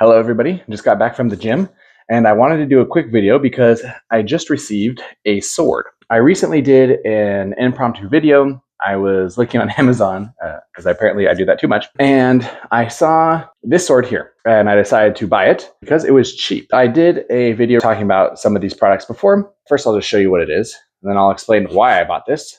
Hello everybody, just got back from the gym and I wanted to do a quick video because I just received a sword. I recently did an impromptu video. I was looking on Amazon because apparently I do that too much, and I saw this sword here and I decided to buy it because it was cheap. I did a video talking about some of these products before. First I'll just show you what it is, and then I'll explain why I bought this,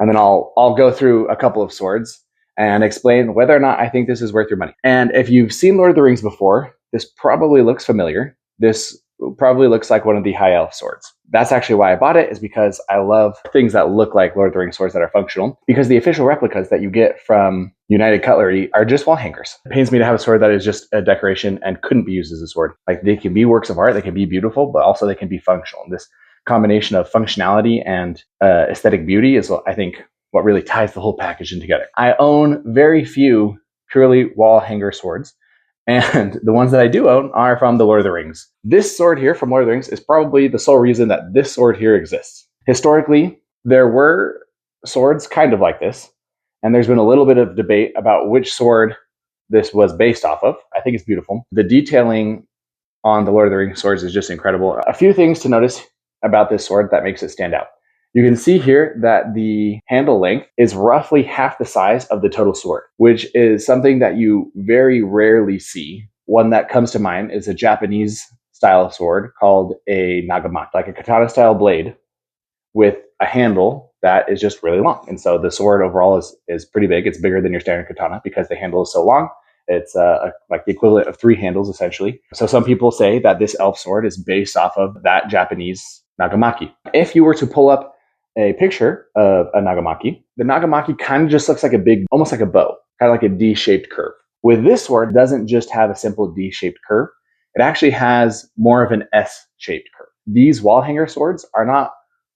and then I'll go through a couple of swords and explain whether or not I think this is worth your money. And if you've seen Lord of the Rings before, this probably looks familiar. This probably looks like one of the high elf swords. That's actually why I bought it, is because I love things that look like Lord of the Rings swords that are functional, because the official replicas that you get from United Cutlery are just wall hangers. It pains me to have a sword that is just a decoration and couldn't be used as a sword. Like, they can be works of art, they can be beautiful, but also they can be functional. This combination of functionality and aesthetic beauty is, I think, what really ties the whole package in together. I own very few purely wall hanger swords, and the ones that I do own are from the Lord of the Rings. This sword here from Lord of the Rings is probably the sole reason that this sword here exists. Historically, there were swords kind of like this, and there's been a little bit of debate about which sword this was based off of. I think it's beautiful. The detailing on the Lord of the Rings swords is just incredible. A few things to notice about this sword that makes it stand out. You can see here that the handle length is roughly half the size of the total sword, which is something that you very rarely see. One that comes to mind is a Japanese style sword called a nagamaki, like a katana style blade with a handle that is just really long. And so the sword overall is pretty big. It's bigger than your standard katana because the handle is so long. It's like the equivalent of 3 handles, essentially. So some people say that this elf sword is based off of that Japanese nagamaki. If you were to pull up a picture of a nagamaki, the nagamaki kind of just looks like a big, almost like a bow, kind of like a D-shaped curve. With this sword, it doesn't just have a simple D-shaped curve. It actually has more of an S-shaped curve. These wall hanger swords are not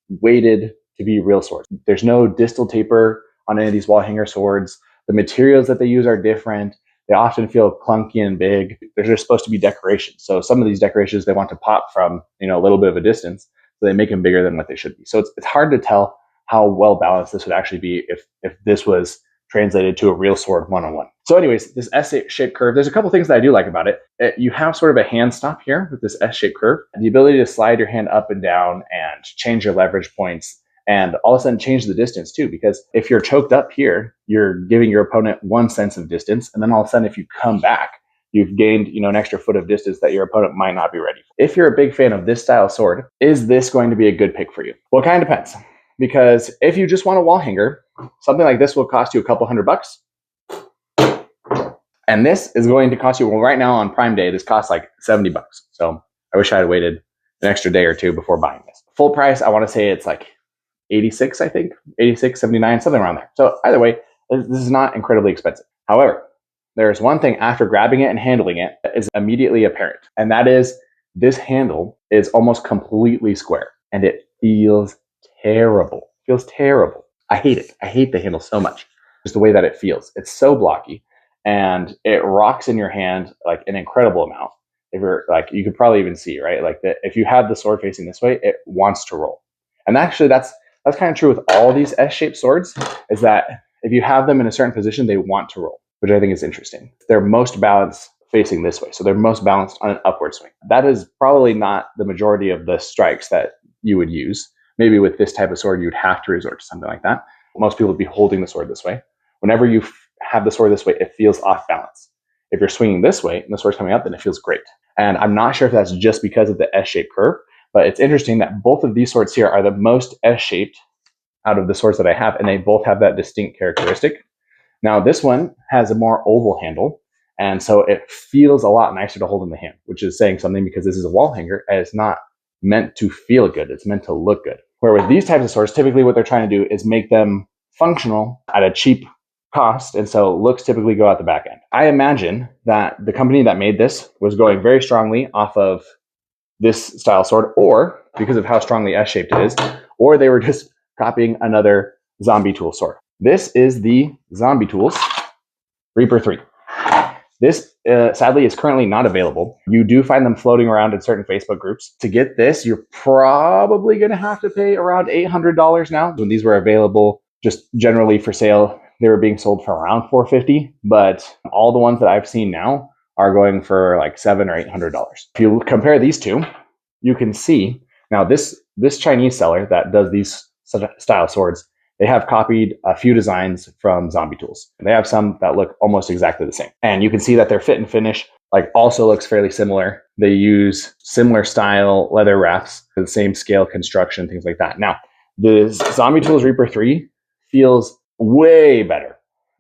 weighted to be real swords. There's no distal taper on any of these wall hanger swords. The materials that they use are different. They often feel clunky and big. They're just supposed to be decorations. So some of these decorations they want to pop from, a little bit of a distance. So they make them bigger than what they should be. So it's hard to tell how well balanced this would actually be if this was translated to a real sword one-on-one. So anyways, this S-shaped curve, there's a couple things that I do like about it. You have sort of a hand stop here with this S-shaped curve, and the ability to slide your hand up and down and change your leverage points, and all of a sudden change the distance too, because if you're choked up here, you're giving your opponent one sense of distance, and then all of a sudden if you come back, you've gained, an extra foot of distance that your opponent might not be ready for. If you're a big fan of this style sword, is this going to be a good pick for you? Well, it kind of depends, because if you just want a wall hanger, something like this will cost you a couple $100. And this is going to cost you, well, right now on Prime Day, this costs like $70. So I wish I had waited an extra day or two before buying this. Full price, I want to say it's like 86, I think, 86, 79, something around there. So either way, this is not incredibly expensive. However, there's one thing after grabbing it and handling it that is immediately apparent, and that is this handle is almost completely square, and it feels terrible. It feels terrible. I hate it. I hate the handle so much, just the way that it feels. It's so blocky, and it rocks in your hand like an incredible amount. If you're like, you could probably even see, right? Like if you have the sword facing this way, it wants to roll. And actually, that's kind of true with all these S-shaped swords, is that if you have them in a certain position, they want to roll, which I think is interesting. They're most balanced facing this way. So they're most balanced on an upward swing. That is probably not the majority of the strikes that you would use. Maybe with this type of sword, you'd have to resort to something like that. Most people would be holding the sword this way. Whenever you have the sword this way, it feels off balance. If you're swinging this way and the sword's coming up, then it feels great. And I'm not sure if that's just because of the S-shaped curve, but it's interesting that both of these swords here are the most S-shaped out of the swords that I have, and they both have that distinct characteristic. Now, this one has a more oval handle, and so it feels a lot nicer to hold in the hand, which is saying something, because this is a wall hanger and it's not meant to feel good. It's meant to look good. Where with these types of swords, typically what they're trying to do is make them functional at a cheap cost, and so looks typically go out the back end. I imagine that the company that made this was going very strongly off of this style sword, or because of how strongly S-shaped it is, or they were just copying another Zombie Tool sword. This is the Zombie Tools Reaper 3. This, sadly, is currently not available. You do find them floating around in certain Facebook groups. To get this, you're probably going to have to pay around $800 now. When these were available, just generally for sale, they were being sold for around $450. But all the ones that I've seen now are going for like $700 or $800. If you compare these two, you can see now this Chinese seller that does these style swords, they have copied a few designs from Zombie Tools. They have some that look almost exactly the same. And you can see that their fit and finish like also looks fairly similar. They use similar style leather wraps, the same scale construction, things like that. Now, the Zombie Tools Reaper 3 feels way better,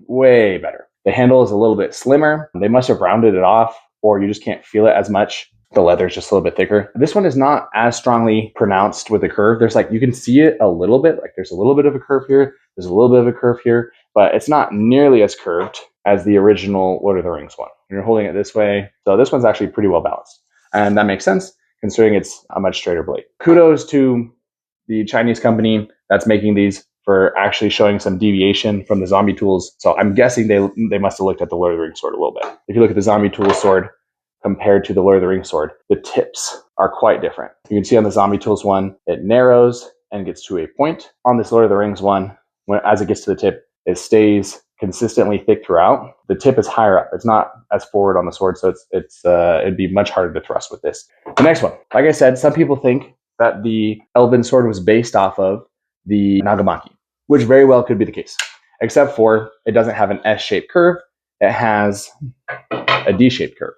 way better. The handle is a little bit slimmer. They must have rounded it off, or you just can't feel it as much. The leather is just a little bit thicker. This one is not as strongly pronounced with the curve. There's like, you can see it a little bit, like there's a little bit of a curve here. There's a little bit of a curve here, but it's not nearly as curved as the original Lord of the Rings one. When you're holding it this way. So this one's actually pretty well balanced. And that makes sense considering it's a much straighter blade. Kudos to the Chinese company that's making these for actually showing some deviation from the Zombie Tools. So I'm guessing they must have looked at the Lord of the Rings sword a little bit. If you look at the Zombie Tools sword compared to the Lord of the Rings sword, the tips are quite different. You can see on the Zombie Tools one, it narrows and gets to a point. On this Lord of the Rings one, as it gets to the tip, it stays consistently thick throughout. The tip is higher up. It's not as forward on the sword, so it'd be much harder to thrust with this. The next one, like I said, some people think that the Elven sword was based off of the Nagamaki, which very well could be the case, except for it doesn't have an S-shaped curve. It has a D-shaped curve.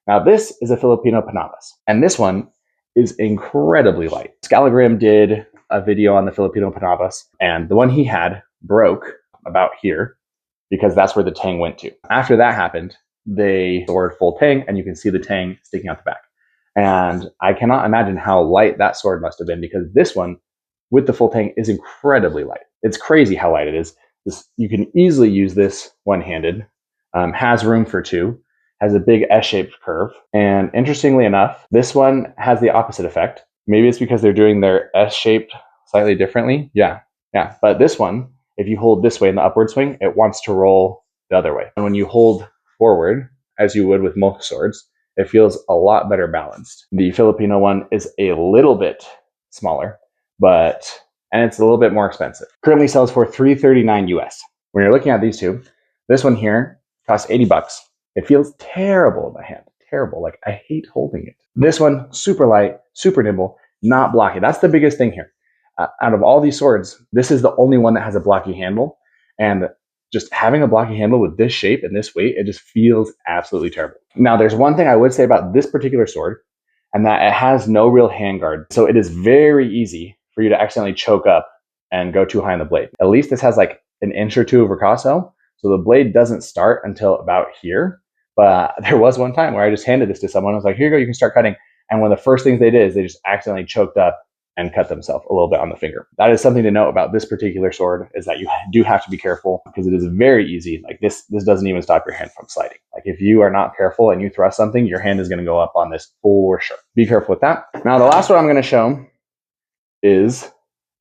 Now this is a Filipino Panabas, and this one is incredibly light. Scalagrim did a video on the Filipino Panabas, and the one he had broke about here because that's where the tang went to. After that happened, they stored full tang, and you can see the tang sticking out the back. And I cannot imagine how light that sword must have been, because this one with the full tang is incredibly light. It's crazy how light it is. You can easily use this one-handed, has room for two, has a big S-shaped curve. And interestingly enough, this one has the opposite effect. Maybe it's because they're doing their S-shaped slightly differently. Yeah. But this one, if you hold this way in the upward swing, it wants to roll the other way. And when you hold forward, as you would with most swords, it feels a lot better balanced. The Filipino one is a little bit smaller, and it's a little bit more expensive. Currently sells for $339 US. When you're looking at these two, this one here costs $80. It feels terrible in my hand. Terrible. Like, I hate holding it. This one, super light, super nimble, not blocky. That's the biggest thing here. Out of all these swords, this is the only one that has a blocky handle. And just having a blocky handle with this shape and this weight, it just feels absolutely terrible. Now, there's one thing I would say about this particular sword, and that it has no real handguard. So it is very easy for you to accidentally choke up and go too high on the blade. At least this has like an inch or two of ricasso. So the blade doesn't start until about here. But there was one time where I just handed this to someone. I was like, here you go, you can start cutting. And one of the first things they did is they just accidentally choked up and cut themselves a little bit on the finger. That is something to note about this particular sword, is that you do have to be careful, because it is very easy. Like this doesn't even stop your hand from sliding. Like if you are not careful and you thrust something, your hand is going to go up on this for sure. Be careful with that. Now, the last one I'm going to show is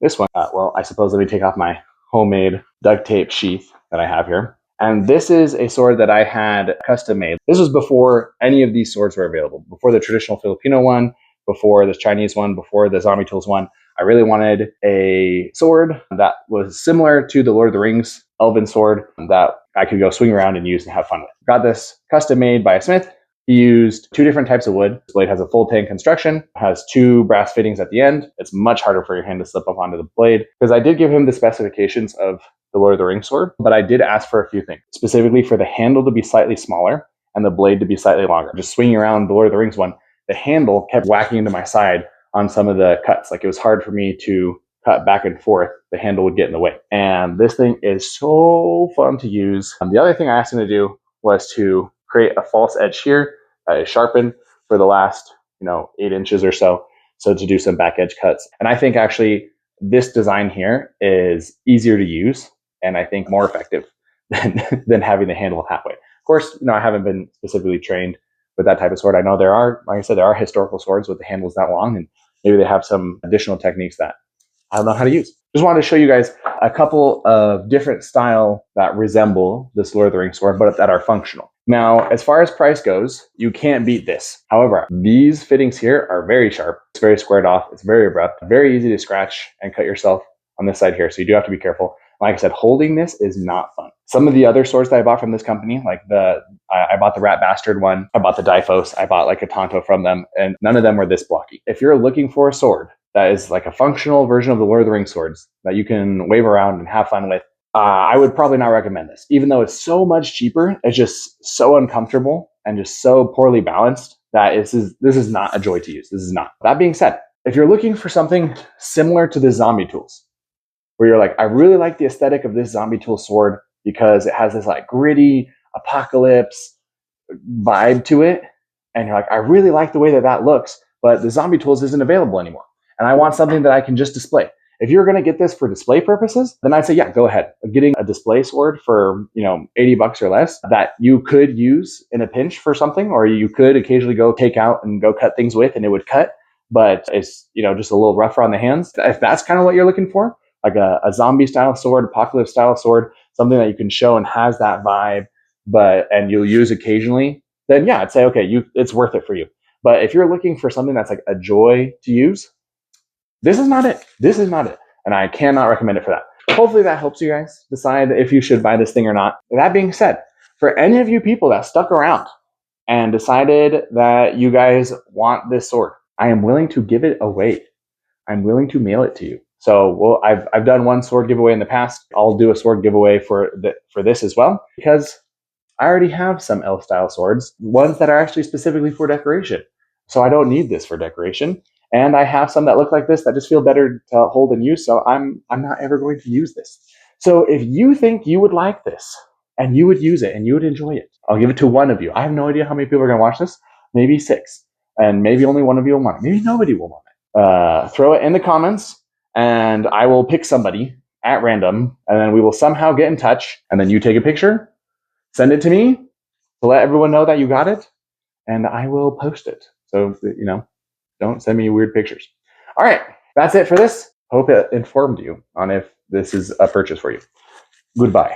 this one. Well, I suppose let me take off my homemade duct tape sheath that I have here. And this is a sword that I had custom made. This was before any of these swords were available, before the traditional Filipino one, before the Chinese one, before the Zombie Tools one. I really wanted a sword that was similar to the Lord of the Rings Elven sword that I could go swing around and use and have fun with. Got this custom made by a smith. He used two different types of wood. This blade has a full tang construction, has two brass fittings at the end. It's much harder for your hand to slip up onto the blade, because I did give him the specifications of the Lord of the Rings sword, but I did ask for a few things, specifically for the handle to be slightly smaller and the blade to be slightly longer. Just swinging around the Lord of the Rings one, the handle kept whacking into my side on some of the cuts. Like it was hard for me to cut back and forth. The handle would get in the way. And this thing is so fun to use. The other thing I asked him to do was to create a false edge here that is sharpened for the last 8 inches or so. So to do some back edge cuts. And I think actually this design here is easier to use, and I think more effective than having the handle halfway. Of course, I haven't been specifically trained with that type of sword. I know there are, like I said, there are historical swords with the handles that long, and maybe they have some additional techniques that I don't know how to use. Just wanted to show you guys a couple of different style that resemble this Lord of the Rings sword, but that are functional. Now, as far as price goes, you can't beat this. However, these fittings here are very sharp. It's very squared off. It's very abrupt, very easy to scratch and cut yourself on this side here. So you do have to be careful. Like I said, holding this is not fun. Some of the other swords that I bought from this company, like I bought the Rat Bastard one, I bought the Xiphos, I bought like a Tonto from them, and none of them were this blocky. If you're looking for a sword that is like a functional version of the Lord of the Rings swords that you can wave around and have fun with, I would probably not recommend this. Even though it's so much cheaper, it's just so uncomfortable and just so poorly balanced that this is not a joy to use. This is not. That being said, if you're looking for something similar to the zombie tools, where you're like, I really like the aesthetic of this zombie tool sword because it has this like gritty apocalypse vibe to it, and you're like, I really like the way that looks, but the zombie tools isn't available anymore, and I want something that I can just display. If you're going to get this for display purposes, then I'd say, yeah, go ahead. Getting a display sword for, $80 or less that you could use in a pinch for something, or you could occasionally go take out and go cut things with and it would cut, but it's, just a little rougher on the hands. If that's kind of what you're looking for, like a zombie style sword, apocalypse style sword, something that you can show and has that vibe, and you'll use occasionally, then yeah, I'd say, okay, it's worth it for you. But if you're looking for something that's like a joy to use, this is not it. This is not it. And I cannot recommend it for that. Hopefully that helps you guys decide if you should buy this thing or not. That being said, for any of you people that stuck around and decided that you guys want this sword, I am willing to give it away. I'm willing to mail it to you. So, I've done one sword giveaway in the past. I'll do a sword giveaway for this as well, because I already have some L-style swords, ones that are actually specifically for decoration. So I don't need this for decoration. And I have some that look like this that just feel better to hold and use. So I'm not ever going to use this. So if you think you would like this and you would use it and you would enjoy it, I'll give it to one of you. I have no idea how many people are going to watch this. Maybe 6. And maybe only one of you will want it. Maybe nobody will want it. Throw it in the comments and I will pick somebody at random, and then we will somehow get in touch, and then you take a picture, send it to me to let everyone know that you got it, and I will post it. So, don't send me weird pictures. All right, that's it for this. Hope it informed you on if this is a purchase for you. Goodbye.